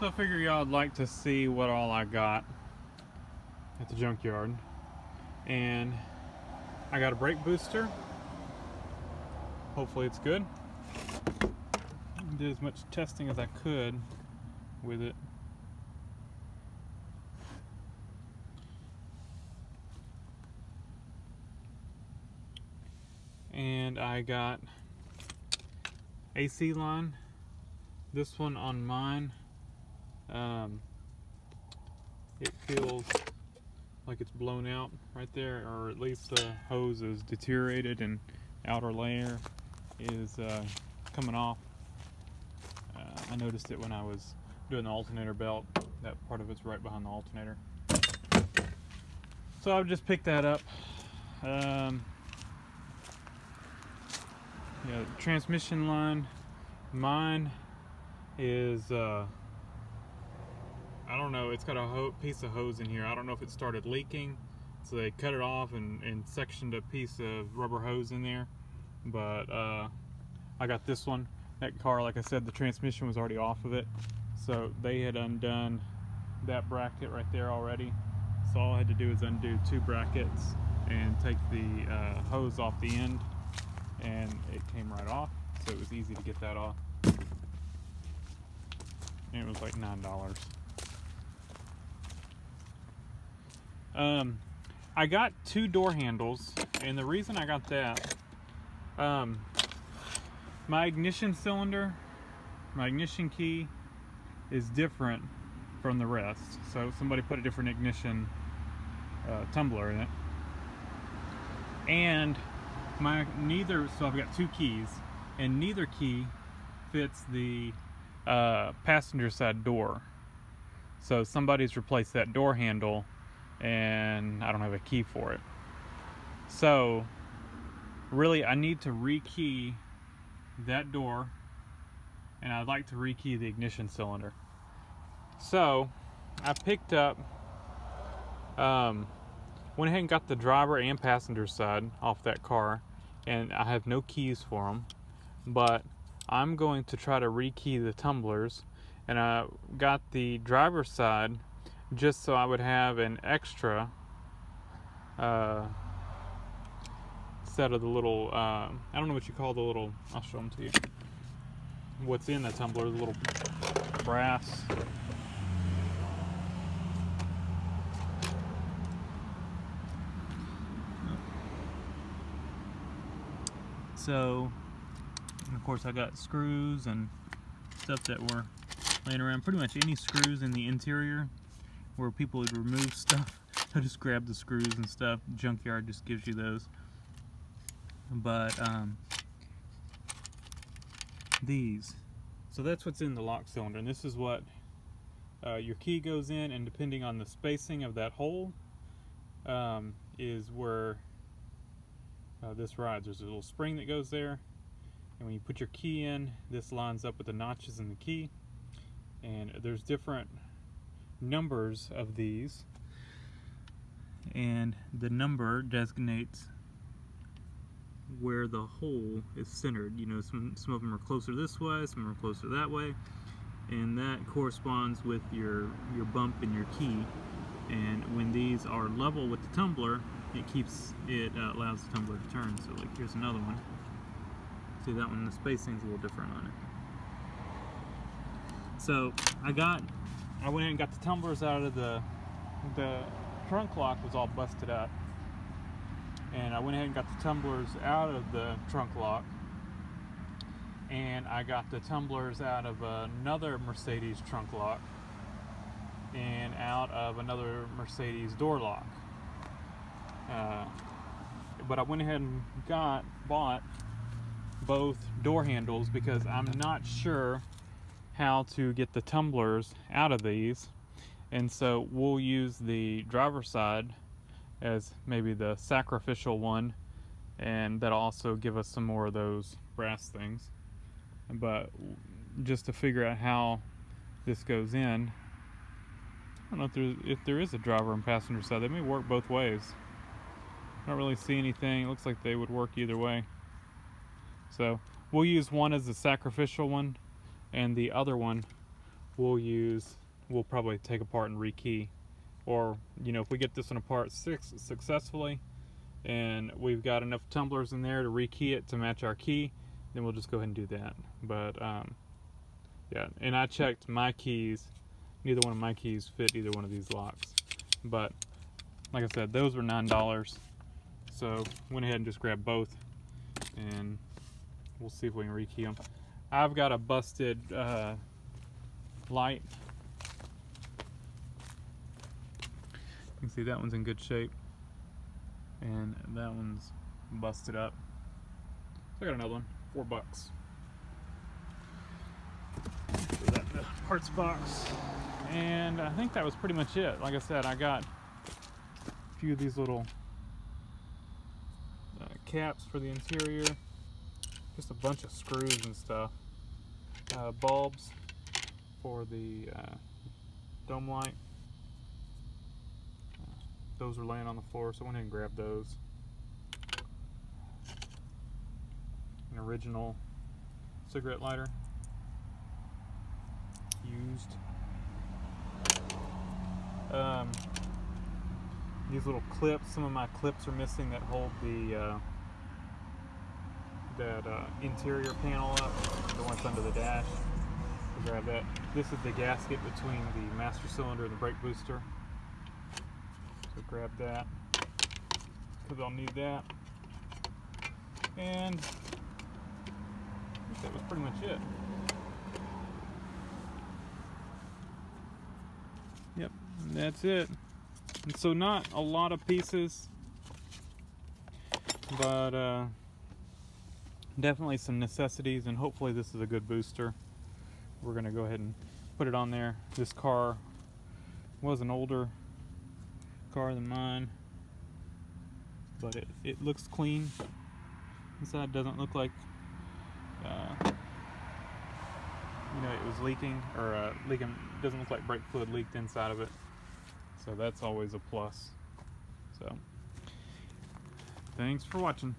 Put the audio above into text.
So I figure y'all would like to see what all I got at the junkyard. And I got a brake booster. Hopefully it's good. I did as much testing as I could with it. And I got AC line. This one on mine, it feels like it's blown out right there, or at least the hose is deteriorated and outer layer is coming off. I noticed it when I was doing the alternator belt. That part of it's right behind the alternator. So I've just picked that up. Yeah, transmission line, mine is I don't know, it's got a piece of hose in here. I don't know if it started leaking, so they cut it off and sectioned a piece of rubber hose in there. But I got this one. That car, like I said, the transmission was already off of it, so they had undone that bracket right there already. So all I had to do is undo 2 brackets and take the hose off the end, and it came right off, so it was easy to get that off. And it was like $9. I got 2 door handles, and the reason I got that, my ignition cylinder, my ignition key is different from the rest. So somebody put a different ignition tumbler in it, and so I've got 2 keys, and neither key fits the passenger side door. So somebody's replaced that door handle, and I don't have a key for it. So really I need to rekey that door, and I'd like to rekey the ignition cylinder. So I picked up, went ahead and got the driver and passenger side off that car, and I have no keys for them, but I'm going to try to rekey the tumblers, and I got the driver's side just so I would have an extra set of the little, I don't know what you call the little, I'll show them to you, what's in the tumbler, the little brass. So, and of course I got screws and stuff that were laying around. Pretty much any screws in the interior where people would remove stuff, I just grab the screws and stuff. Junkyard just gives you those. But these, so that's what's in the lock cylinder, and this is what your key goes in, and depending on the spacing of that hole is where this rides. There's a little spring that goes there, and when you put your key in, this lines up with the notches in the key, and there's different numbers of these, and the number designates where the hole is centered. You know, some of them are closer this way, some are closer that way, and that corresponds with your bump in your key. And when these are level with the tumbler, it allows the tumbler to turn. So like here's another one. See that one, the spacing's a little different on it. So I went in and got the tumblers out of the trunk lock was all busted up. And I went ahead and got the tumblers out of the trunk lock, and I got the tumblers out of another Mercedes trunk lock and out of another Mercedes door lock. But I went ahead and bought both door handles because I'm not sure how to get the tumblers out of these, and so we'll use the driver's side as maybe the sacrificial one, and that'll also give us some more of those brass things. But just to figure out how this goes in, I don't know if there is a driver and passenger side. They may work both ways. I don't really see anything. It looks like they would work either way. So we'll use one as the sacrificial one, and the other one we'll probably take apart and rekey. Or, you know, if we get this one apart successfully and we've got enough tumblers in there to rekey it to match our key, then we'll just go ahead and do that. But yeah, and I checked my keys. Neither one of my keys fit either one of these locks. But like I said, those were $9. So went ahead and just grabbed both, and we'll see if we can rekey them. I've got a busted light. You can see that one's in good shape, and that one's busted up. So I got another one, $4. Put that in the parts box. And I think that was pretty much it. Like I said, I got a few of these little caps for the interior, just a bunch of screws and stuff, bulbs for the dome light. Those were laying on the floor, so I went ahead and grabbed those. An original cigarette lighter, used. These little clips, some of my clips are missing that hold the interior panel up, the one that's under the dash. So grab that. This is the gasket between the master cylinder and the brake booster. So grab that, because I'll need that. And I think that was pretty much it. Yep, that's it. And so not a lot of pieces, but definitely some necessities, and hopefully this is a good booster. We're gonna go ahead and put it on there. This car was an older car than mine, but it looks clean. Inside doesn't look like you know, it was leaking, or leaking. Doesn't look like brake fluid leaked inside of it, so that's always a plus. So thanks for watching.